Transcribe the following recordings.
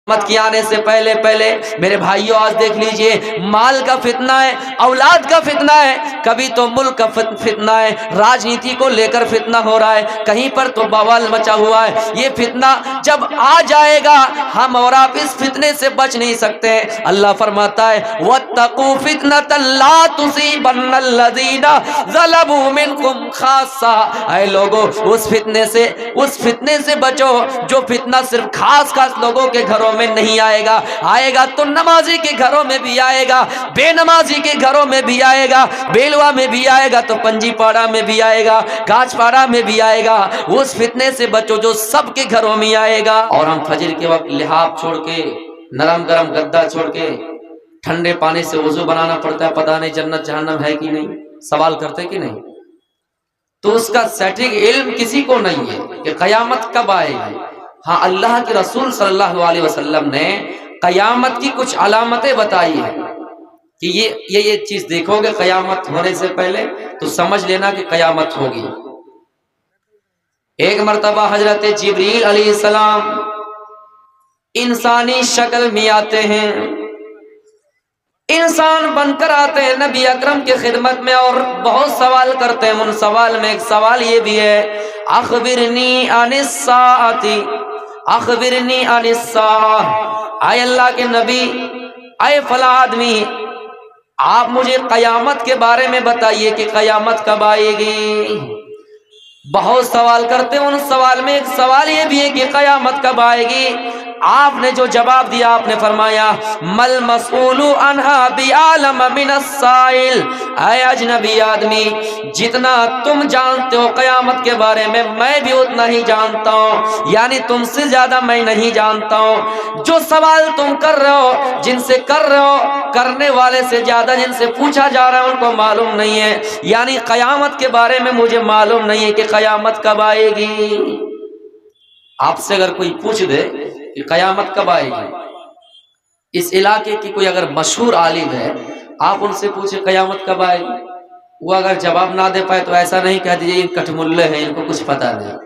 قیامت کے آنے سے پہلے پہلے میرے بھائیوں آج دیکھ لیجئے، مال کا فتنہ ہے، اولاد کا فتنہ ہے، کبھی تو ملک کا فتنہ ہے، راجنیتی کو لے کر فتنہ ہو رہا ہے، کہیں پر تو بوال مچا ہوا ہے۔ یہ فتنہ جب آ جائے گا ہم اور آپ اس فتنے سے بچ نہیں سکتے۔ اللہ فرماتا ہے وَاتَّقُوا فِتْنَةً لَا تُصِيبَنَّ الَّذِينَ ظَلَمُوا مِنْكُمْ خَاصَّةً۔ اے لوگو اس فتنے سے بچو جو فتنہ صرف خاص لوگوں کے گھروں میں نہیں آئے گا، آئے گا تو نمازی کے گھروں میں بھی آئے گا، بے نمازی کے گھروں میں بھی آئے گا، بیلوا میں بھی آئے گا تو پنجی پاڑا میں بھی آئے گا، گاج پاڑا میں بھی آئے گا۔ اس فتنے سے بچو جو سب کے گھروں میں آئے گا۔ اور ہم فجر کے وقت لحاف چھوڑ کے، نرم گرم گدا چھوڑ کے ٹھنڈے پانی سے وضو بنانا پڑتا ہے، پتہ نہیں جنت جہنم ہے کہ نہیں، سوال کرتے کہ نہیں؟ تو اس کا سیٹنگ علم کسی کو نہیں ہے کہ قیامت کب آئے گی۔ ہاں اللہ کے رسول صلی اللہ علیہ وسلم نے قیامت کی کچھ علامتیں بتائی ہیں کہ یہ چیز دیکھو گے قیامت ہونے سے پہلے تو سمجھ لینا کہ قیامت ہوگی۔ ایک مرتبہ حضرت جبریل علیہ السلام انسانی شکل میں آتے ہیں، انسان بن کر آتے ہیں نبی اکرم کی خدمت میں اور بہت سوال کرتے ہیں۔ ان سوال میں ایک سوال یہ بھی ہے اخبرنی عن الساعۃ، اخبرنی عن الساعۃ، اے اللہ کے نبی، اے فلاں آدمی، آپ مجھے قیامت کے بارے میں بتائیے کہ قیامت کب آئے گی۔ بہت سوال کرتے ہیں، ان سوال میں ایک سوال یہ بھی ہے کہ قیامت کب آئے گی۔ آپ نے جو جواب دیا، آپ نے فرمایا مل مسئول عنہا بعالم من السائل، اے اجنبی آدمی، جتنا تم جانتے ہو قیامت کے بارے میں بھی اتنا ہی جانتا ہوں، یعنی تم سے زیادہ میں نہیں جانتا ہوں۔ جو سوال تم کر رہے ہو، جن سے کر رہے ہو، کرنے والے سے زیادہ جن سے پوچھا جا رہا ہے ان کو معلوم نہیں ہے، یعنی قیامت کے بارے میں مجھے معلوم نہیں ہے کہ قیامت کب آئے گی۔ آپ سے اگر کوئی پوچھ دے کہ قیامت کب آئے گی، اس علاقے کی کوئی اگر مشہور عالم ہے، آپ ان سے پوچھیں قیامت کب آئے گی، وہ اگر جواب نہ دے پائے تو ایسا نہیں کہہ دیجیے یہ کٹ ملے ہیں، ان کو کچھ پتہ نہیں،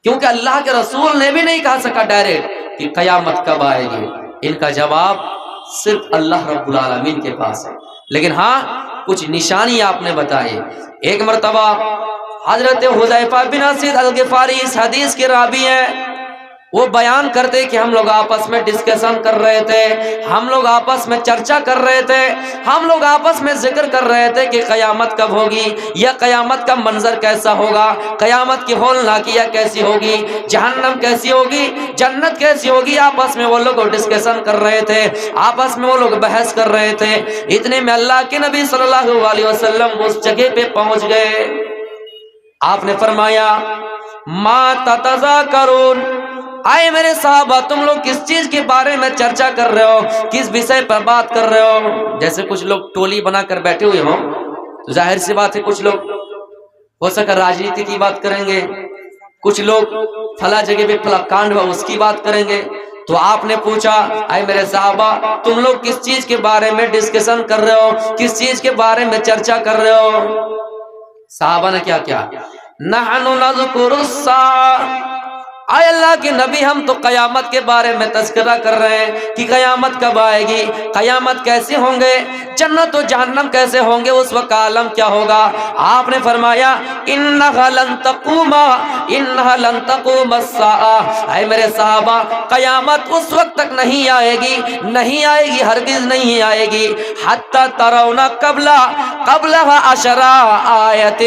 کیونکہ اللہ کے رسول نے بھی نہیں کہہ سکا ڈائریکٹ کہ قیامت کب آئے گی۔ ان کا جواب صرف اللہ رب العالمین کے پاس ہے، لیکن ہاں کچھ نشانی آپ نے بتائی۔ ایک مرتبہ حضرت حذیفہ بن اسید الغفاری اس حدیث کے راوی ہیں، وہ بیان کرتے کہ ہم لوگ آپس میں ڈسکشن کر رہے تھے، ہم لوگ آپس میں چرچا کر رہے تھے، ہم لوگ آپس میں ذکر کر رہے تھے کہ قیامت کب ہوگی، یا قیامت کا منظر کیسا ہوگا، قیامت کی ہول ناکیہ کیسی ہوگی، جہنم کیسی ہوگی، جنت کیسی ہوگی۔ آپس میں وہ لوگ ڈسکشن کر رہے تھے، آپس میں وہ لوگ بحث کر رہے تھے۔ اتنے میں اللہ کے نبی صلی اللہ علیہ وسلم اس جگہ پہ پہنچ گئے۔ آپ نے فرمایا ما تتذاکرون، آئے میرے صحابہ تم لوگ کس چیز کے بارے میں چرچا کر رہے ہو، کس وشے پر بات کر رہے ہو۔ جیسے کچھ لوگ ٹولی بنا کر بیٹھے ہوئے ہوں تو ظاہر سی بات ہے کچھ لوگ ہو سکا راجنیتی کی بات کریں گے، کچھ لوگ فلاں جگہ پہ فلاں کانڈ ہوا اس کی بات کریں گے۔ تو آپ نے پوچھا اے میرے صحابہ تم لوگ کس چیز کے بارے میں ڈسکشن کر رہے ہو، کس چیز کے بارے میں چرچا کر رہے ہو۔ صحابہ نے کیا کیا، نحن نذکر الساعۃ، اے اللہ کے نبی ہم تو قیامت کے بارے میں تذکرہ کر رہے ہیں کہ قیامت کب آئے گی، قیامت کیسے ہوں گے، جنت و جہنم کیسے ہوں گے، اس وقت عالم کیا ہوگا۔ آپ نے فرمایا انہا لن تقوم الساعۃ، اے میرے صحابہ قیامت اس وقت تک نہیں آئے گی، نہیں آئے گی، ہرگز نہیں آئے گی، حتی ترون قبلها 10 آیت،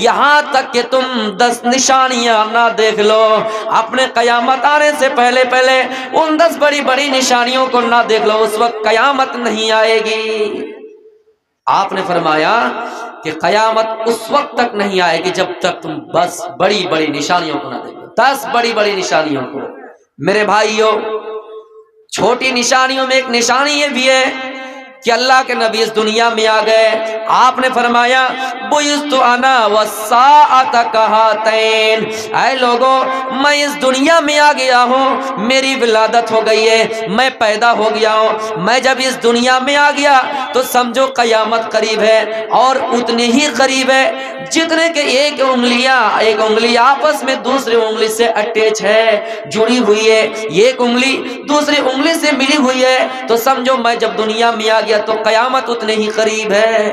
یہاں تک کہ تم 10 نشانیاں نہ دیکھ لو، اپنے قیامت آنے سے پہلے پہلے ان 10 بڑی بڑی نشانیوں کو نہ دیکھ لو، اس وقت قیامت نہیں آئے گی۔ آپ نے فرمایا کہ قیامت اس وقت تک نہیں آئے گی جب تک تم بس بڑی بڑی نشانیوں کو نہ دیکھو، 10 بڑی بڑی نشانیوں کو۔ میرے بھائیوں چھوٹی نشانیوں میں ایک نشانی یہ بھی ہے کہ اللہ کے نبی اس دنیا میں آ گئے، آپ نے فرمایا بعثت انا والساعۃ کہاتین، اے لوگوں میں اس دنیا میں آ گیا ہوں، میری ولادت ہو گئی ہے، میں پیدا ہو گیا ہوں، میں جب اس دنیا میں آ گیا تو سمجھو قیامت قریب ہے، اور اتنی ہی قریب ہے جتنے کہ ایک انگلی آپس میں دوسری انگلی سے اٹیچ ہے، جڑی ہوئی ہے، ایک انگلی دوسری انگلی سے ملی ہوئی ہے، تو سمجھو میں جب دنیا میں آ گیا تو قیامت اتنے ہی قریب ہے۔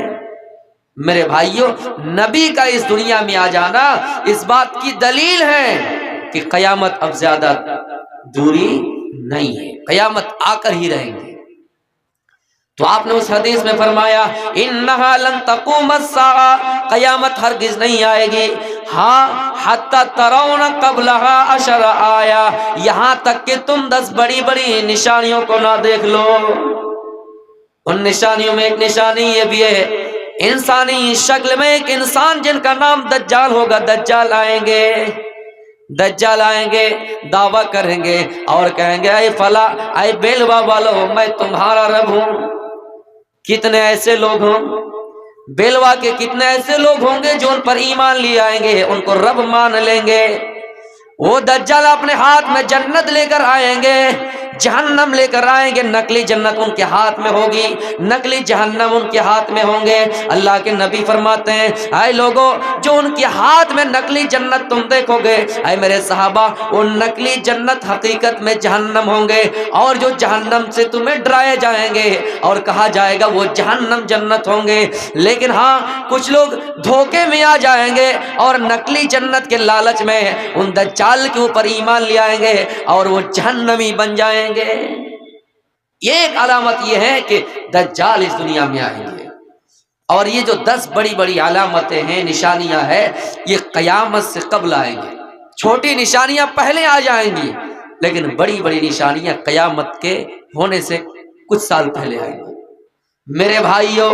میرے بھائیوں، نبی کا اس دنیا میں آ جانا اس بات کی دلیل ہے کہ قیامت اب زیادہ دوری نہیں ہے، قیامت آ کر ہی رہیں گے۔ تو آپ نے اس حدیث میں فرمایا انہا لن تقوم الساعہ، قیامت ہرگز نہیں آئے گی، ہاں حتی ترون قبلہا 10 آیا، یہاں تک کہ تم 10 بڑی بڑی نشانیوں کو نہ دیکھ لو۔ ان نشانیوں میں ایک نشانی یہ بھی ہے، انسانی شکل میں ایک انسان جن کا نام دجال ہوگا، دجال آئیں گے، دجال آئیں گے، دعویٰ کریں گے اور کہیں گے اے فلاں، اے بیلوا والو، میں تمہارا رب ہوں۔ کتنے ایسے لوگ ہوں، بیلوا کے کتنے ایسے لوگ ہوں گے جو ان پر ایمان لے آئیں گے، ان کو رب مان لیں گے۔ وہ دجال اپنے ہاتھ میں جنت لے کر آئیں گے، جہنم لے کر آئیں گے، نقلی جنت ان کے ہاتھ میں ہوگی، نقلی جہنم ان کے ہاتھ میں ہوں گے۔ اللہ کے نبی فرماتے ہیں اے لوگوں، جو ان کے ہاتھ میں نقلی جنت تم دیکھو گے، اے میرے صحابہ، وہ نقلی جنت حقیقت میں جہنم ہوں گے، اور جو جہنم سے تمہیں ڈرائے جائیں گے اور کہا جائے گا وہ جہنم جنت ہوں گے۔ لیکن ہاں، کچھ لوگ دھوکے میں آ جائیں گے اور نقلی جنت کے لالچ میں ان دجال کے اوپر ایمان لے آئیں گے اور وہ جہنمی بن جائیں گے۔ یہ ایک علامت یہ ہے کہ دجال اس دنیا میں آئیں گے، اور یہ جو 10 بڑی بڑی علامتیں ہیں، نشانیاں ہیں، یہ قیامت سے قبل آئیں گے۔ چھوٹی نشانیاں پہلے آ جائیں گی، لیکن بڑی بڑی نشانیاں قیامت کے ہونے سے کچھ سال پہلے آئیں گی۔ میرے بھائیوں،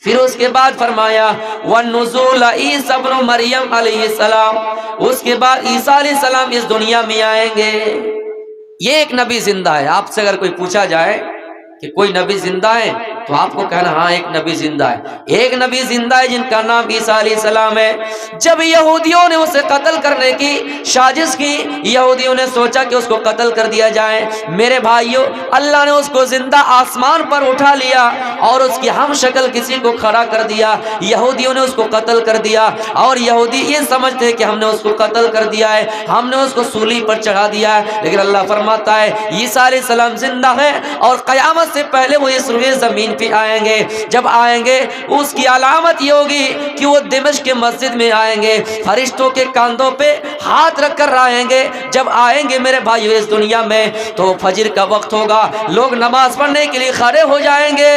پھر اس کے بعد فرمایا وَالنُّزُولَ عِیسیٰ ابْنُ مریم علیہ السلام، اس کے بعد عیسیٰ علیہ السلام اس دنیا میں آئیں گے۔ یہ ایک نبی زندہ ہے۔ آپ سے اگر کوئی پوچھا جائے کہ کوئی نبی زندہ ہے تو آپ کو کہنا ہاں ایک نبی زندہ ہے۔ ایک نبی زندہ ہے جن کا نام عیسیٰ علیہ السلام ہے۔ جب یہودیوں نے اسے قتل کرنے کی سازش کی، یہودیوں نے سوچا کہ اس کو قتل کر دیا جائے، میرے بھائیوں، اللہ نے اس کو زندہ آسمان پر اٹھا لیا اور اس کی ہم شکل کسی کو کھڑا کر دیا۔ یہودیوں نے اس کو قتل کر دیا، اور یہودی یہ سمجھتے کہ ہم نے اس کو قتل کر دیا ہے، ہم نے اس کو سولی پر چڑھا دیا ہے، لیکن اللہ فرماتا ہے عیسیٰ علیہ السلام زندہ ہے، اور قیامت سے پہلے وہ اس روئے زمین پہ آئیں گے۔ جب آئیں گے اس کی علامت یہ ہوگی کہ وہ دمشق کے مسجد میں آئیں گے، فرشتوں کے کاندھوں پہ ہاتھ رکھ کر آئیں گے۔ جب آئیں گے میرے بھائیو اس دنیا میں تو فجر کا وقت ہوگا، لوگ نماز پڑھنے کے لیے کھڑے ہو جائیں گے،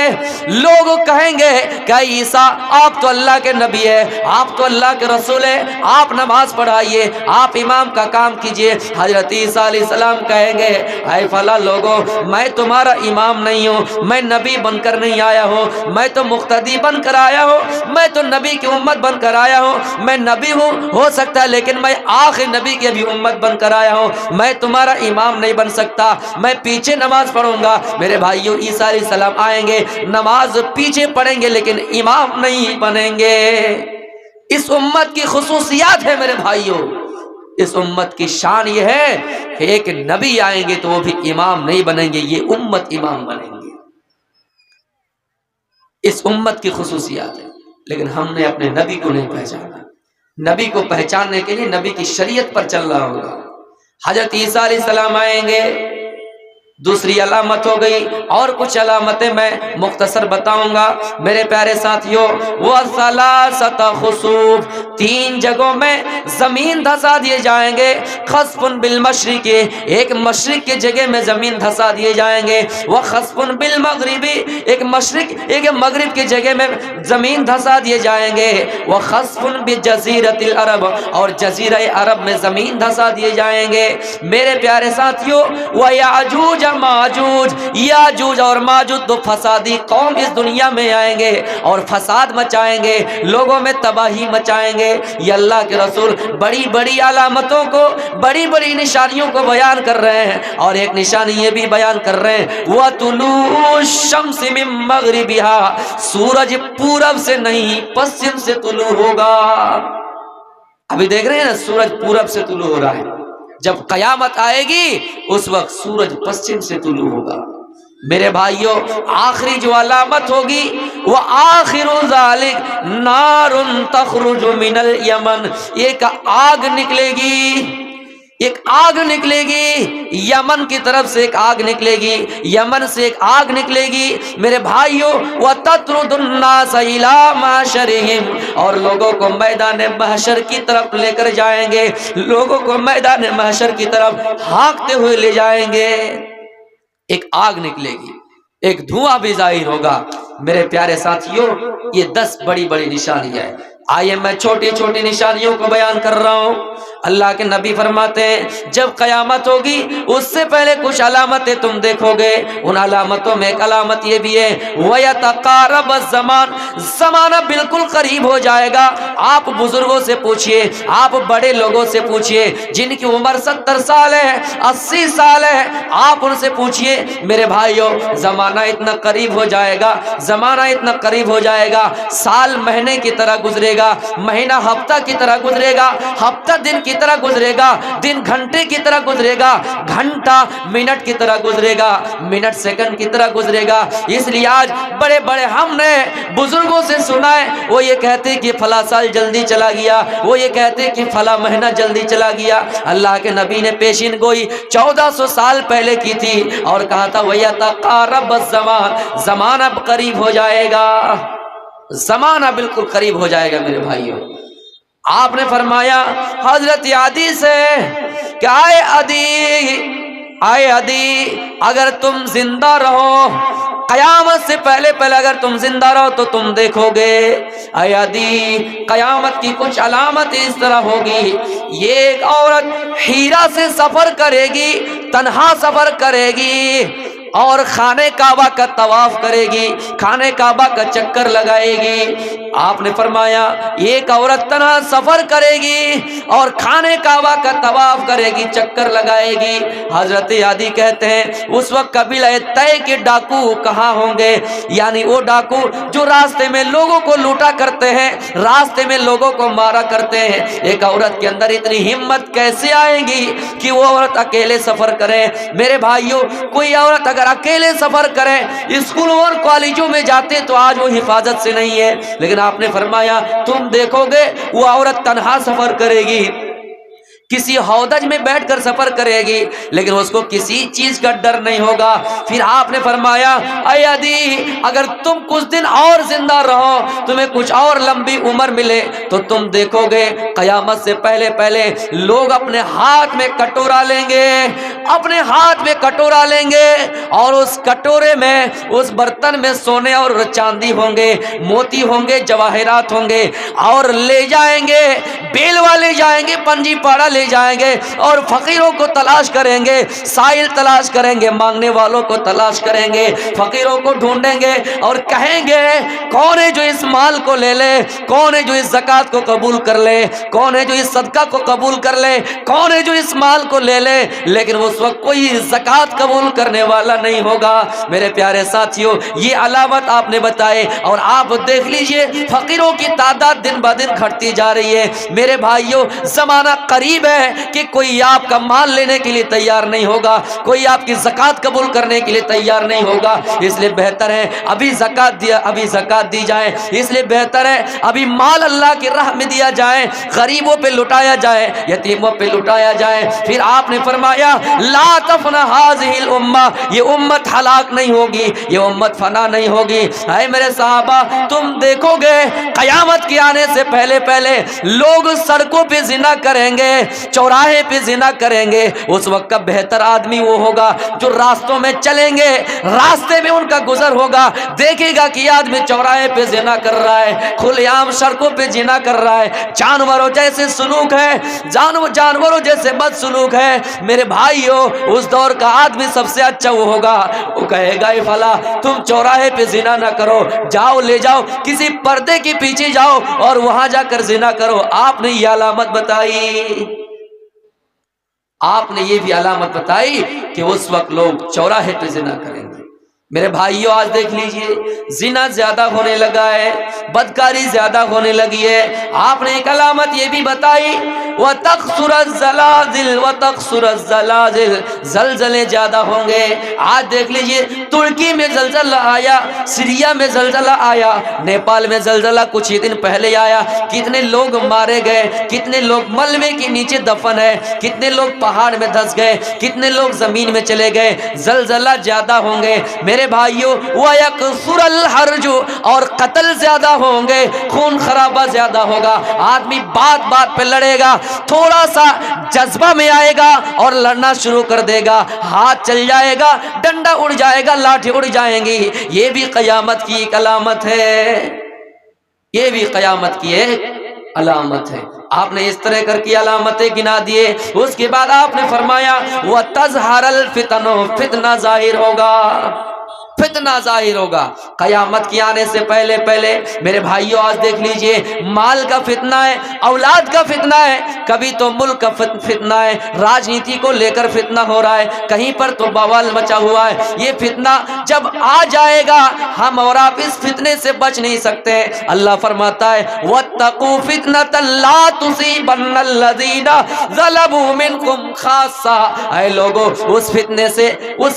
لوگ کہیں گے کہ عیسیٰ آپ تو اللہ کے نبی ہے، آپ تو اللہ کے رسول ہے، آپ نماز پڑھائیے، آپ امام کا کام کیجئے۔ حضرت عیسیٰ علیہ السلام کہیں گے اے فلاں لوگوں، میں تمہارا امام نہیں ہوں، میں نبی بن کر نہیں آیا ہوں، میں تو مقتدی بن کر آیا ہوں، میں تو نبی کی امت بن کر آیا ہوں، میں نبی ہوں ہو سکتا ہے لیکن میں آخر نبی کی بھی امت بن کر آیا ہوں، میں تمہارا امام نہیں بن سکتا، میں پیچھے نماز پڑھوں گا۔ میرے بھائیو، عیسیٰ علیہ السلام آئیں گے، نماز پیچھے پڑھیں گے لیکن امام نہیں بنیں گے۔ اس امت کی خصوصیات ہے میرے بھائیو، اس امت کی شان یہ ہے کہ ایک نبی آئیں گے تو وہ بھی امام نہیں بنیں گے، یہ امت امام بنیں گے۔ اس امت کی خصوصیات ہے، لیکن ہم نے اپنے نبی کو نہیں پہچانا۔ نبی کو پہچاننے کے لیے نبی کی شریعت پر چلنا ہوگا۔ حضرت عیسیٰ علیہ السلام آئیں گے، دوسری علامت ہو گئی، اور کچھ علامتیں میں مختصر بتاؤں گا میرے پیارے ساتھیوں۔ وَثَلَاثَةَ خُسُوف، 3 جگہوں میں زمین دھسا دیے جائیں گے۔ خسف بالمشرق، ایک مشرق کی جگہ میں زمین دھسا دیے جائیں گے۔ وخسف بالمغرب، ایک مشرق ایک مغرب کی جگہ میں زمین دھسا دیے جائیں گے۔ وخسف بجزیرۃ العرب، اور جزیرہ عرب میں زمین دھسا دیے جائیں گے۔ میرے پیارے ساتھیوں، وَيَعْجُوجَ ماجوج، یاجوج اور ماجوج دو فسادی قوم اس دنیا میں آئیں گے اور فساد مچائیں گے، لوگوں میں تباہی مچائیں گے۔ یہ اللہ کے رسول بڑی بڑی علامتوں کو، بڑی بڑی نشانیوں کو بیان کر رہے ہیں، اور ایک نشانی یہ بھی بیان کر رہے ہیں وَطُلُوعُ الشَّمْسِ مِن مَغْرِبِهَا، سورج پورب سے نہیں پشچم سے طلوع ہوگا۔ ابھی دیکھ رہے ہیں نا، سورج پورب سے طلوع ہو رہا ہے، جب قیامت آئے گی اس وقت سورج پشچم سے طلوع ہوگا۔ میرے بھائیوں، آخری جو علامت ہوگی وآخر ذالک نار تخرج من الیمن، ایک آگ نکلے گی، ایک آگ نکلے گی یمن کی طرف سے، ایک آگ نکلے گی یمن سے، ایک آگ نکلے گی میرے بھائیوں، وَتَطْرُدُ النَّاسَ إِلَىٰ مَحْشَرِهِمْ، اور لوگوں کو میدان محشر کی طرف لے کر جائیں گے، لوگوں کو میدان محشر کی طرف ہانکتے ہوئے لے جائیں گے۔ ایک آگ نکلے گی، ایک دھواں بھی ظاہر ہوگا۔ میرے پیارے ساتھیوں، یہ 10 بڑی بڑی نشانیاں ہیں۔ آئیے میں چھوٹی چھوٹی نشانیوں کو بیان کر رہا ہوں۔ اللہ کے نبی فرماتے ہیں جب قیامت ہوگی اس سے پہلے کچھ علامتیں تم دیکھو گے، ان علامتوں میں ایک علامت یہ بھی ہے وَيَتَقَارَبَ الزَّمَانُ، زمانہ بالکل قریب ہو جائے گا۔ آپ بزرگوں سے پوچھئے، آپ بڑے لوگوں سے پوچھئے جن کی عمر 70 سال ہے، 80 سال ہے، آپ ان سے پوچھئے میرے بھائیوں زمانہ اتنا قریب ہو جائے گا، زمانہ اتنا قریب ہو جائے گا، سال مہینے کی طرح گزرے گا، مہینہ ہفتہ کی طرح گزرے گا، ہفتہ دن کی طرح گزرے گا، دن گھنٹے کی طرح گزرے گا، گھنٹہ منٹ کی طرح گزرے گا، منٹ سیکنڈ کی طرح گزرے گا۔ اس لیے آج بڑے بڑے ہم نے بزرگوں سے سنا ہے، وہ یہ کہتے کہ فلاں سال جلدی چلا گیا، وہ یہ کہتے کہ فلاں مہینہ جلدی چلا گیا۔ اللہ کے نبی نے پیشین گوئی 1400 سال پہلے کی تھی اور کہا تھا وَيَتَقَارَبَ الزَّمَانُ، زمانہ قریب ہو جائے گا، زمانہ بالکل قریب ہو جائے گا میرے بھائیوں۔ آپ نے فرمایا حضرت عدی سے کہ آئے عدی اگر تم زندہ رہو، قیامت سے پہلے اگر تم زندہ رہو تو تم دیکھو گے اے عدی قیامت کی کچھ علامت اس طرح ہوگی، یہ ایک عورت ہیرا سے سفر کرے گی، تنہا سفر کرے گی اور خانہ کعبہ کا طواف کرے گی، خانہ کعبہ کا چکر لگائے گی۔ آپ نے فرمایا ایک عورت تنہا سفر کرے گی اور خانہ کعبہ کا طواف کرے گی، چکر لگائے گی۔ حضرت عدی کہتے ہیں اس وقت قبیلہ طے کے ڈاکو کہاں ہوں گے، یعنی وہ ڈاکو جو راستے میں لوگوں کو لوٹا کرتے ہیں، راستے میں لوگوں کو مارا کرتے ہیں۔ ایک عورت کے اندر اتنی ہمت کیسے آئے گی کہ وہ عورت اکیلے سفر کرے؟ میرے بھائیوں کوئی عورت اگر اکیلے سفر کرے، اسکولوں اور کالجوں میں جاتے تو آج وہ حفاظت سے نہیں ہے، لیکن آپ نے فرمایا تم دیکھو گے وہ عورت تنہا سفر کرے گی، کسی ہودج میں بیٹھ کر سفر کرے گی، لیکن اس کو کسی چیز کا ڈر نہیں ہوگا۔ پھر آپ نے فرمایا اے عدی اگر تم کچھ دن اور زندہ رہو، تمہیں کچھ اور لمبی عمر ملے تو تم دیکھو گے قیامت سے پہلے لوگ اپنے ہاتھ میں کٹورا لیں گے، اپنے ہاتھ میں کٹورا لیں گے اور اس کٹورے میں، اس برتن میں سونے اور چاندی ہوں گے، موتی ہوں گے، جواہرات ہوں گے، اور لے جائیں گے، بیل والے جائیں گے، پنجی پاڑا لے جائیں گے اور فقیروں کو تلاش کریں گے، سائل تلاش کریں گے، مانگنے والوں کو تلاش کریں گے، فقیروں کو ڈھونڈیں گے اور کہیں گے کون ہے جو اس مال کو لے لے، کون ہے جو اس زکوٰۃ کو قبول کر لے، کون ہے جو اس صدقہ کو قبول کر لے، کون ہے جو اس مال کو لے لے، لیکن اس وقت کوئی زکوٰۃ قبول کرنے والا نہیں ہوگا۔ میرے پیارے ساتھیوں یہ علامت آپ نے بتائے اور آپ دیکھ لیجئے فقیروں کی تعداد دن بہ دن گھٹتی جا رہی ہے۔ میرے بھائیوں زمانہ قریب ہے کہ کوئی آپ کا مال لینے کے لیے تیار نہیں ہوگا، کوئی آپ کی زکوٰۃ قبول کرنے کے لیے تیار نہیں ہوگا۔ اس لیے بہتر ہے ابھی زکوٰۃ دی جائے، اس لیے بہتر ہے ابھی مال اللہ کی راہ میں دیا جائے، غریبوں پہ لٹایا جائے، یتیموں پہ لٹایا جائے۔ پھر آپ نے فرمایا لا تفنا هذه الامہ، یہ امت ہلاک نہیں ہوگی، یہ امت فنا نہیں ہوگی۔ اے میرے صحابہ تم دیکھو گے قیامت کے آنے سے پہلے لوگ سڑکوں پہ زنا کریں گے، چوراہے پہ زنا کریں گے۔ اس وقت کا بہتر آدمی وہ ہوگا جو راستوں میں چلیں گے، راستے میں ان کا گزر ہوگا، دیکھے گا کہ یہ آدمی چوراہے پہ زنا کر رہا ہے، کھلے عام سڑکوں پہ زنا کر رہا ہے، جانوروں جیسے سلوک ہے، جانوروں جیسے بد سلوک ہے۔ میرے بھائیوں اس دور کا آدمی سب سے اچھا وہ ہوگا، وہ کہے گا اے فلاں تم چوراہے پہ زنا نہ کرو، جاؤ لے جاؤ کسی پردے کے پیچھے جاؤ اور وہاں جا کر زنا کرو۔ آپ نے یہ علامت بتائی، آپ نے یہ بھی علامت بتائی کہ اس وقت لوگ چوراہے پہ زنا کریں گے۔ میرے بھائیوں آج دیکھ لیجئے زنا زیادہ ہونے لگا ہے، بدکاری زیادہ ہونے لگی ہے۔ آپ نے ایک علامت یہ بھی بتائی وَتَقْصُرَ الزَّلَازِلُ وَتَقْصُرَ الزَّلَازِلُ، زلزلے زیادہ ہوں گے۔ آج دیکھ لیجئے ترکی میں زلزلہ آیا، سیریا میں زلزلہ آیا، نیپال میں زلزلہ کچھ ہی دن پہلے آیا، کتنے لوگ مارے گئے، کتنے لوگ ملبے کے نیچے دفن ہے، کتنے لوگ پہاڑ میں دھس گئے، کتنے لوگ زمین میں چلے گئے۔ زلزلہ زیادہ ہوں گے میرے بھائیوں، وَيَكْثُرَ الْحَرْجُ، اور قتل زیادہ ہوں گے، خون خرابہ زیادہ ہوگا۔ آدمی بات بات پہ لڑے گا، تھوڑا سا جذبہ میں آئے گا اور لڑنا شروع کر دے گا، ہاتھ چل جائے گا، ڈنڈا اڑ جائے گا، لاٹھی اڑ جائیں گی۔ یہ بھی قیامت کی ایک علامت ہے، یہ بھی قیامت کی ایک علامت ہے۔ آپ نے اس طرح کر کی علامتیں گنا دیے۔ اس کے بعد آپ نے فرمایا وَتَظْهَرَ الْفِتَنُ، فتنہ ظاہر ہوگا، فتنہ ظاہر ہوگا۔ قیامت کے آنے سے پہلے پہلے میرے بھائیوں آج دیکھ لیجئے مال کا فتنہ ہے، اولاد کا فتنہ ہے، کبھی تو ملک کا فتنہ ہے، راجنیتی کو لے کر فتنہ ہو رہا ہے، کہیں پر تو بوال مچا ہوا ہے۔ یہ فتنہ جب آ جائے گا ہم اور آپ اس فتنے سے بچ نہیں سکتے۔ اللہ فرماتا ہے وَاتَّقُوا فِتْنَةً لَا تُصِيبَنَّ الَّذِينَ ظَلَمُوا مِنْكُمْ خَاصَّةً، اے لوگو اس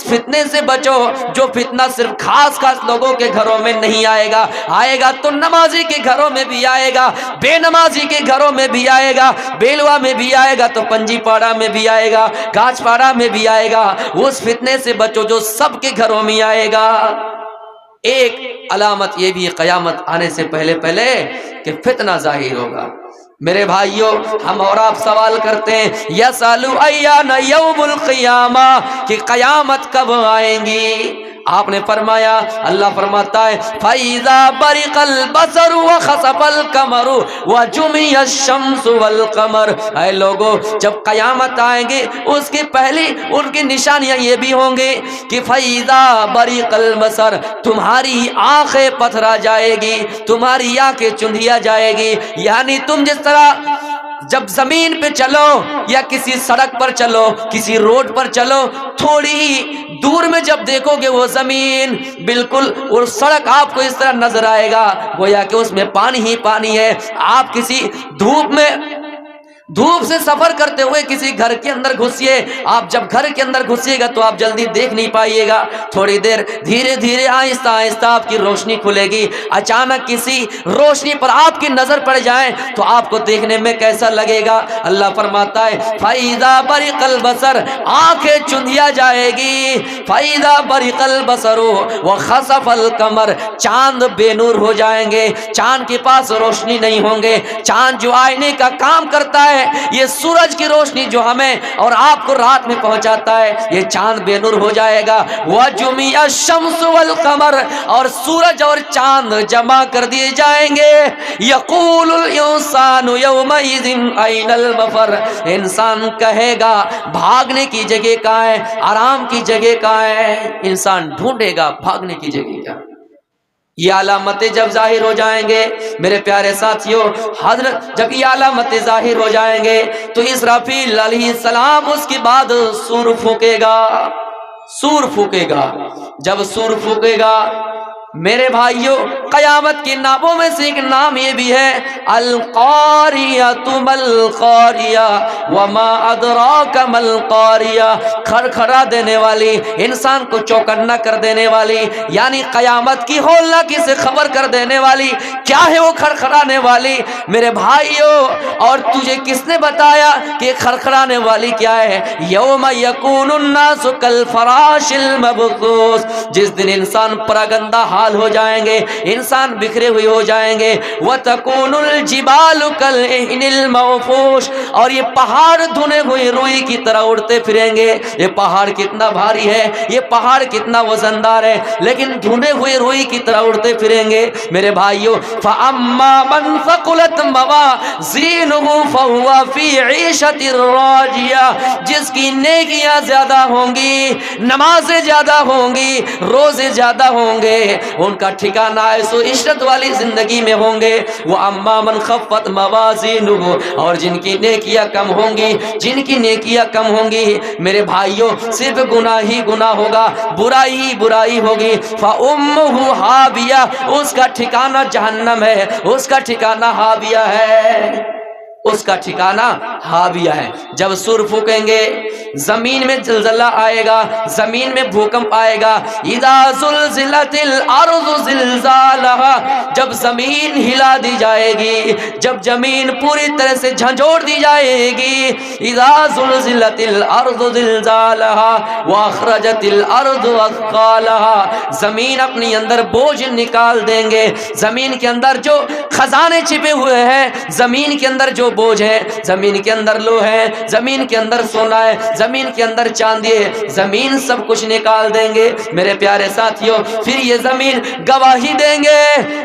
فتنے سے بچو جو فتنہ صرف خاص لوگوں کے گھروں میں نہیں آئے گا، آئے گا تو نمازی کے گھروں میں بھی آئے گا، بے نمازی کے گھروں میں بھی آئے گا، بیلوا میں بھی آئے گا تو پنجی پاڑا میں بھی آئے گا، گاج پاڑا میں بھی آئے گا۔ اس فتنے سے بچو جو سب کے گھروں میں آئے گا۔ ایک علامت یہ بھی قیامت آنے سے پہلے پہلے کہ فتنہ ظاہر ہوگا۔ میرے بھائیوں ہم اور آپ سوال کرتے ہیں یسألو ایان یوم القیامہ، کہ قیامت کب آئیں گی؟ آپ نے فرمایا، اللہ فرماتا ہے فَإِذَا بَرِقَ الْبَصَرُ وَخَسَفَ الْقَمَرُ وَجُمِعَ الشَّمْسُ وَالْقَمَرُ، اے لوگو جب قیامت آئیں گے اس کی پہلی ان کی نشانیاں یہ بھی ہوں گی کہ فَإِذَا بَرِقَ الْبَصَرُ، تمہاری آنکھیں پتھرا جائے گی، تمہاری آنکھیں چندھیا جائے گی۔ یعنی تم جس طرح جب زمین پہ چلو یا کسی سڑک پر چلو، کسی روڈ پر چلو، تھوڑی ہی دور میں جب دیکھو گے وہ زمین بالکل اور سڑک آپ کو اس طرح نظر آئے گا گویا کہ اس میں پانی ہی پانی ہے۔ آپ کسی دھوپ سے سفر کرتے ہوئے کسی گھر کے اندر گھسیے، آپ جب گھر کے اندر گھسیے گا تو آپ جلدی دیکھ نہیں پائیے گا، تھوڑی دیر دھیرے دھیرے آہستہ آہستہ آپ کی روشنی کھلے گی۔ اچانک کسی روشنی پر آپ کی نظر پڑ جائے تو آپ کو دیکھنے میں کیسا لگے گا؟ اللہ فرماتا ہے فَإِذَا بَرِقَ الْبَصَرُ، آنکھیں چندھیا جائے گی، فَإِذَا بَرِقَ الْبَصَرُ وَخَسَفَ الْقَمَرُ، چاند بے نور ہو جائیں گے، چاند کے پاس روشنی نہیں ہوں گے۔ چاند جو آئینے کا کام کرتا ہے، یہ سورج کی روشنی جو ہمیں اور آپ کو رات میں پہنچاتا ہے، یہ چاند بے نور ہو جائے گا۔ وَجُمِعَ الشَّمْسُ وَالْقَمَرُ، اور سورج اور چاند جمع کر دیے جائیں گے۔ يَقُولُ الْإِنسَانُ يَوْمَئِذٍ أَيْنَ الْمَفَرُ، انسان کہے گا بھاگنے کی جگہ کہاں ہے، آرام کی جگہ کہاں ہے؟ انسان ڈھونڈے گا بھاگنے کی جگہ کیا۔ یہ علامتیں جب ظاہر ہو جائیں گے میرے پیارے ساتھیوں، حضرت جب یہ علامتیں ظاہر ہو جائیں گے تو اسرافیل علیہ السلام اس کے بعد سور پھونکے گا، سور پھونکے گا۔ جب سور پھونکے گا میرے بھائیوں قیامت کے ناموں میں سے ایک نام یہ بھی ہے القاریۃ ملقاریہ وما ادراک ملقاریہ، کھڑکھڑا دینے والی، انسان کو چوکنا کر دینے والی، یعنی قیامت کی ہولناکی سے خبر کر دینے والی۔ کیا ہے وہ کھڑکھڑانے والی میرے بھائیوں؟ اور تجھے کس نے بتایا کہ کھڑکھڑانے والی کیا ہے؟ یوم یکون الناس کالفراش المبثوث، جس دن انسان پراگندہ ہو جائیں گے، انسان بکھرے ہوئے ہو جائیں گے۔ وَتَكُونُ الْجِبَالُ كَالْعِهْنِ الْمَنفُوشِ، اور یہ پہاڑ دھنے ہوئے روئی کی طرح اڑتے پھریں گے۔ یہ پہاڑ کتنا بھاری ہے، یہ پہاڑ کتنا وزندار ہے، لیکن دھنے ہوئے روئی کی طرح اڑتے پھریں گے میرے بھائیوں۔ فَأَمَّا مَنْ ثَقُلَتْ مَوَازِينُهُ فَهُوَ فِي عِيشَةٍ رَاضِيَةٍ، جس کی نیکیاں زیادہ ہوں گی، نمازیں زیادہ ہوں گی، روزے زیادہ ہوں گے، ان کا ٹھکانہ ایسو عشرت والی زندگی میں ہوں گے. وہ اما من خفت موازینہ، اور جن کی نیکیاں کم ہوں گی، جن کی نیکیاں کم ہوں گی میرے بھائیوں صرف گناہ ہی گناہ ہوگا، برائی ہی برائی ہوگی. فَأُمُّهُ حَاوِيَةٌ، اس کا ٹھکانہ جہنم ہے، اس کا ٹھکانہ حاویہ ہے، اس کا ٹھکانہ حاویہ ہے. جب سور پھونکیں گے زمین میں زلزلہ آئے گا، زمین میں بھوکمپ آئے گا. اذا زلزلت الارض زلزالها، جب زمین ہلا دی جائے گی، جب زمین پوری طرح سے جھنجھوڑ دی جائے گی. اذا زلزلت الارض زلزالها واخرجت الارض اثقالها، زمین اپنی اندر بوجھ نکال دیں گے. زمین کے اندر جو خزانے چھپے ہوئے ہیں، زمین کے اندر جو بوجھ ہے، زمین کے اندر لوہ ہے، زمین کے اندر سونا ہے، زمین کے اندر چاندی ہے، زمین سب کچھ نکال دیں گے. میرے پیارے ساتھیوں پھر یہ زمین گواہی دیں گے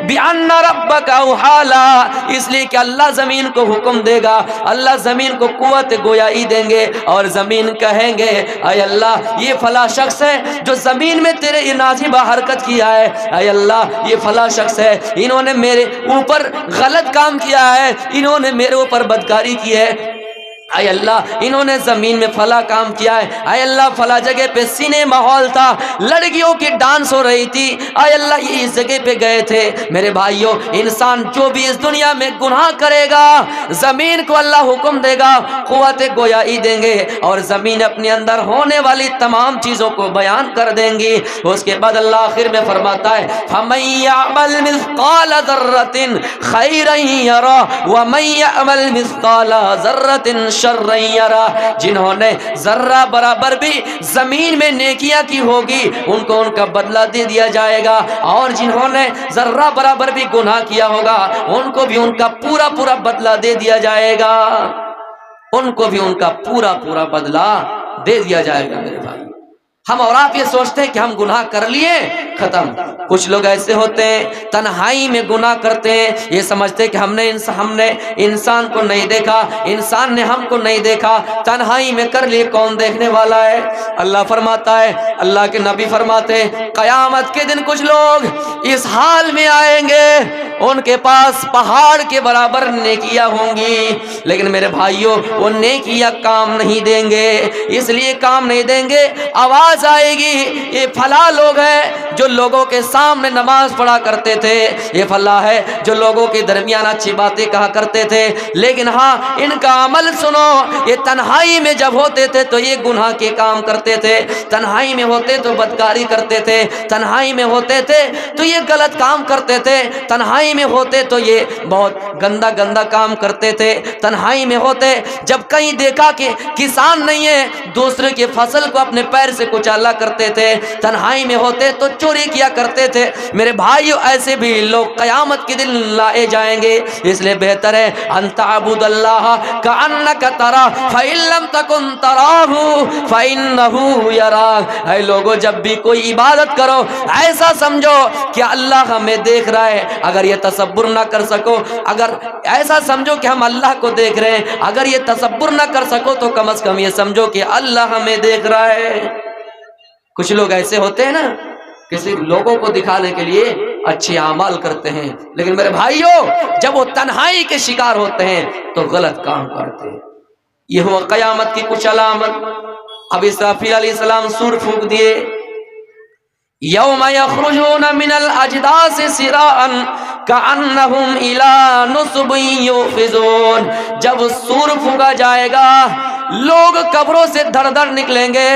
بِأَنَّ رَبَّكَ أَوْحَالَا، اس لیے کہ اللہ زمین کو حکم دے گا، اللہ زمین کو قوت گویائی دیں گے. اور زمین کہیں گے اے اللہ یہ فلاں شخص ہے جو زمین میں تیرے نازیبہ حرکت کیا ہے، اے اللہ یہ فلاں شخص ہے، انہوں نے میرے اوپر غلط کام کیا ہے، انہوں نے میرے اوپر بدکاری کی ہے، اے اللہ انہوں نے زمین میں فلاں کام کیا ہے، اے اللہ فلاں جگہ پہ سینے ماحول تھا، لڑکیوں کی ڈانس ہو رہی تھی، اے اللہ یہ اس جگہ پہ گئے تھے. میرے بھائیوں انسان جو بھی اس دنیا میں گناہ کرے گا زمین کو اللہ حکم دے گا، قوت گویائی دیں گے اور زمین اپنے اندر ہونے والی تمام چیزوں کو بیان کر دیں گی. اس کے بعد اللہ آخر میں فرماتا ہے فَمَن يَعْمَلْ مِثْقَالَ ذَرَّةٍ خَيْرًا يَرَهُ وَمَن يَعْمَلْ مِثْقَالَ ذَرَّةٍ شَرًّا يَرَهُ، جنہوں نے ذرہ برابر بھی زمین میں نیکیاں کی ہوگی ان کو ان کا بدلہ دے دیا جائے گا، اور جنہوں نے ذرہ برابر بھی گناہ کیا ہوگا ان کو بھی ان کا پورا پورا بدلہ دے دیا جائے گا، ان کو بھی ان کا پورا پورا بدلہ دے دیا جائے گا. میرے بھائی ہم اور آپ یہ سوچتے ہیں کہ ہم گناہ کر لیے ختم. کچھ لوگ ایسے ہوتے ہیں تنہائی میں گناہ کرتے ہیں، یہ سمجھتے ہیں کہ ہم نے انسان کو نہیں دیکھا، انسان نے ہم کو نہیں دیکھا، تنہائی میں کر لیے کون دیکھنے والا ہے. اللہ فرماتا ہے، اللہ کے نبی فرماتے ہیں قیامت کے دن کچھ لوگ اس حال میں آئیں گے ان کے پاس پہاڑ کے برابر نیکیاں ہوں گی، لیکن میرے بھائیوں وہ نیکیاں کام نہیں دیں گے. اس لیے کام نہیں دیں گے آواز آئے گی یہ فلاں لوگ ہیں جو لوگوں کے سامنے نماز پڑھا کرتے تھے، یہ فلاں ہے جو لوگوں کے درمیان اچھی باتیں کہا کرتے تھے، لیکن ہاں ان کا عمل سنو، یہ تنہائی میں جب ہوتے تھے تو یہ گناہ کے کام کرتے تھے، تنہائی میں ہوتے تو بدکاری کرتے تھے، تنہائی میں ہوتے تھے تو یہ غلط کام کرتے تھے، تنہائی میں ہوتے تو یہ بہت گندا گندا کام کرتے تھے، تنہائی میں ہوتے جب کہیں دیکھا کہ کسان نہیں ہے دوسرے کی فصل کو اپنے پیر سے کچالا کرتے تھے، تنہائی میں ہوتے تو چوری کیا کرتے تھے. میرے بھائیو ایسے بھی لوگ قیامت کے دن لائے جائیں گے. اس لیے بہتر ہے ان تعبد اللہ کأنک تراہ فإن لم تکن تراہ فإنہ یراک. اے لوگو جب بھی کوئی عبادت کرو ایسا سمجھو کہ اللہ ہمیں دیکھ رہا ہے. اگر یہ تصور نہ کر سکو، اگر ایسا سمجھو کہ ہم اللہ کو دیکھ رہے ہیں، اگر یہ تصور نہ کر سکو تو کم از کم یہ سمجھو کہ اللہ ہمیں دیکھ رہا ہے. کچھ لوگ ایسے ہوتے ہیں نا کسی لوگوں کو دکھانے کے لیے اچھے اعمال کرتے ہیں، لیکن میرے بھائیوں جب وہ تنہائی کے شکار ہوتے ہیں تو غلط کام کرتے ہیں. یہ ہوا قیامت کی کچھ علامت. اب اسرافیل علیہ السلام سور پھونک دیے، یوم یخرجون من الاجداث سراعا کأنہم الی نصب یوفضون. جب سور پھونکا جائے گا لوگ قبروں سے دھڑ دھڑ نکلیں گے،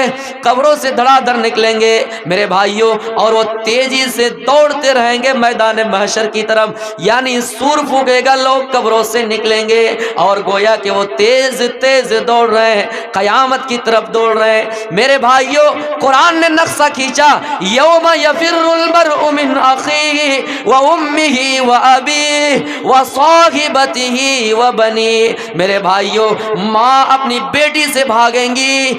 قبروں سے دھڑا دھڑ نکلیں گے میرے بھائیوں، اور وہ تیزی سے دوڑتے رہیں گے میدان محشر کی طرف. یعنی سور پھونکے گا لوگ قبروں سے نکلیں گے اور گویا کہ وہ تیز تیز دوڑ رہے ہیں، قیامت کی طرف دوڑ رہے ہیں. میرے بھائیوں قرآن نے نقشہ کھینچا یوم یفر المرء من اخیہ وامہ وابیہ وصاحبتہ وبنیہ. میرے بھائیوں ماں اپنی بیٹی سے بھاگیں گی،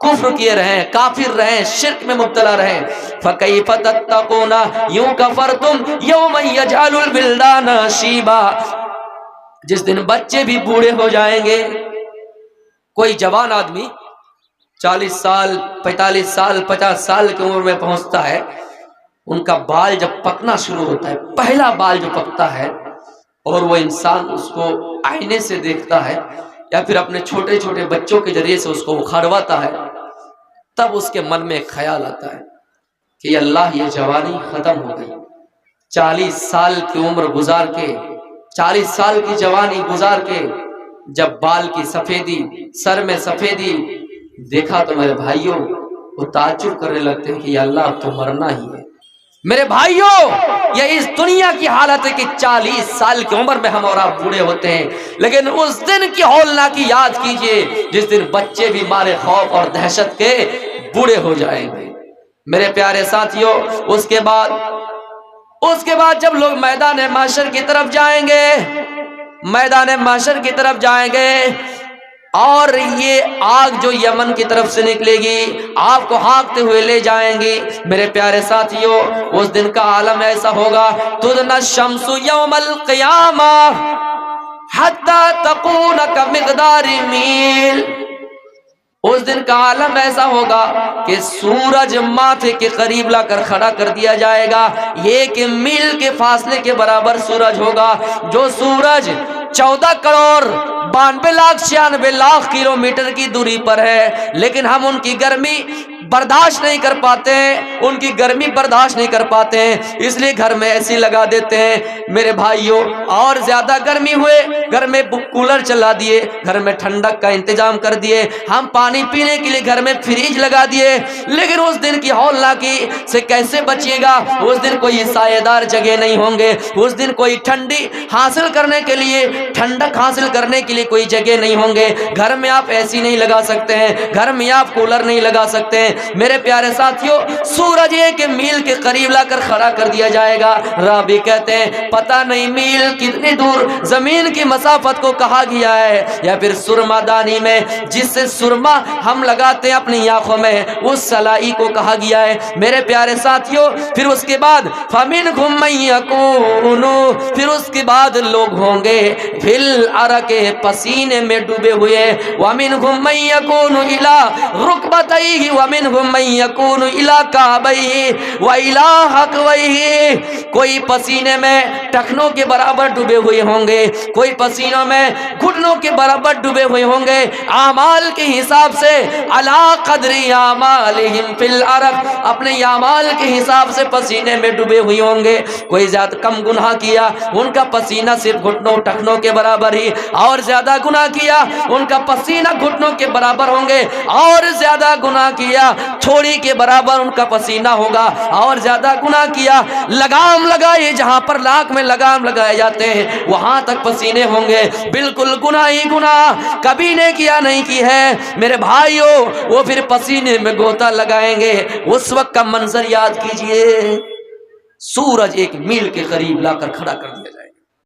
کفر کیے رہیں، کافر رہیں، شرک میں مبتلا رہیں. فَكَيْفَ تَتَّقُونَ یوں کفرتم یوم یجعل الولدان شیبا. جس دن بچے بھی بوڑھے ہو جائیں گے. کوئی جوان آدمی 40 سال 45 سال 50 سال کی عمر میں پہنچتا ہے، ان کا بال جب پکنا شروع ہوتا ہے، پہلا بال جو پکتا ہے، اور وہ انسان اس کو آئینے سے دیکھتا ہے یا پھر اپنے چھوٹے چھوٹے بچوں کے ذریعے سے اس کو اکھاڑواتا ہے، تب اس کے من میں ایک خیال آتا ہے کہ اللہ یہ جوانی ختم ہو گئی. 40 سال کی عمر گزار کے، 40 سال کی جوانی گزار کے جب بال کی سفیدی، سر میں سفیدی دیکھا تو میرے بھائیوں وہ تعجب کرنے لگتے ہیں کہ یا اللہ اب تو مرنا ہی ہے. میرے بھائیوں یہ اس دنیا کی حالت ہے کہ 40 سال کی عمر میں ہم اور آپ بوڑھے ہوتے ہیں، لیکن اس دن کی ہولناکی یاد کیجئے جس دن بچے بھی مارے خوف اور دہشت کے بوڑھے ہو جائیں گے. میرے پیارے ساتھیوں، اس کے بعد جب لوگ میدان محشر کی طرف جائیں گے، میدان محشر کی طرف جائیں گے، اور یہ آگ جو یمن کی طرف سے نکلے گی آپ کو ہانکتے ہوئے لے جائیں گی. میرے پیارے ساتھیوں، اس دن کا عالم ایسا ہوگا تدنی الشمس یوم القیامہ حتی تکون کمقدار میل. اس دن کا عالم ایسا ہوگا کہ سورج ماتھے کے قریب لا کر کھڑا کر دیا جائے گا. 1 میل کے فاصلے کے برابر سورج ہوگا. جو سورج 14 کروڑ 92 لاکھ 96 لاکھ کلومیٹر کی دوری پر ہے، لیکن ہم ان کی گرمی برداشت نہیں کر پاتے ہیں، ان کی گرمی برداشت نہیں کر پاتے ہیں، اس لیے گھر میں ایسی لگا دیتے ہیں. میرے بھائیوں، اور زیادہ گرمی ہوئے گھر میں کولر چلا دیے، گھر میں ٹھنڈک کا انتظام کر دیے، ہم پانی پینے کے لیے گھر میں فریج لگا دیے، لیکن اس دن کی ہولناکی سے کیسے بچیے گا؟ اس دن کوئی سایہ دار جگہ نہیں ہوں گے، اس دن کوئی ٹھنڈی حاصل کرنے کے لیے، ٹھنڈک حاصل کرنے کے لیے کوئی جگہ نہیں ہوں گے. گھر میں آپ ایسی نہیں لگا سکتے ہیں، گھر میں آپ کولر نہیں لگا سکتے ہیں. میرے پیارے ساتھیوں، سورج 1 میل کے قریب لا کر کھڑا کر دیا جائے گا. رابی کہتے ہیں پتہ نہیں میل کتنی دور زمین کی مسافت کو کہا گیا ہے، یا پھر سرما دانی میں جس سے سرما ہم لگاتے ہیں اپنی آنکھوں میں، اس سلائی کو کہا گیا ہے. میرے پیارے ساتھیوں، پھر اس کے بعد فَمِنْهُمْ مَن يَكُونُ، پھر اس کے بعد لوگ ہوں گے فِي الْعَرَقِ پسینے میں ڈوبے ہوئے. وَمِنْهُمْ مَن يَكُونُ إِلَى رُكْبَتَيْهِ وَمِنْهُمْ مَن يَكُونُ إِلَى كَعْبَيْهِ وَإِلَى حَقْوَيْهِ. کوئی پسینے میں ٹخنوں کے برابر ڈوبے ہوئے ہوں گے، کوئی پسینوں میں گھٹنوں کے برابر ڈوبے ہوئے ہوں گے. اعمال کے حساب سے عَلَى قَدْرِ أَعْمَالِهِمْ فِي الْأَرْضِ، اپنے اعمال کے حساب سے پسینے میں ڈوبے ہوئے ہوں گے. کوئی زیادہ کم گناہ کیا، ان کا پسینہ صرف گھٹنوں ٹخنوں کے برابر ہی، اور زیادہ گناہ کیا ان کا پسینہ گھٹنوں کے برابر ہوں گے، اور زیادہ گناہ کیا تھوڑی کے برابر ان کا پسینہ ہوگا، اور زیادہ گناہ کیا لگام لگائے جہاں پر لاکھ میں لگام لگائے جاتے ہیں وہاں تک پسینے ہوں گے. بالکل گناہ ہی گناہ، کبھی نے کیا نہیں کی ہے. میرے بھائیوں، وہ پھر پسینے میں گوتا لگائیں گے. اس وقت کا منظر یاد کیجئے، سورج 1 میل کے قریب لا کر کھڑا کر دیا جائے.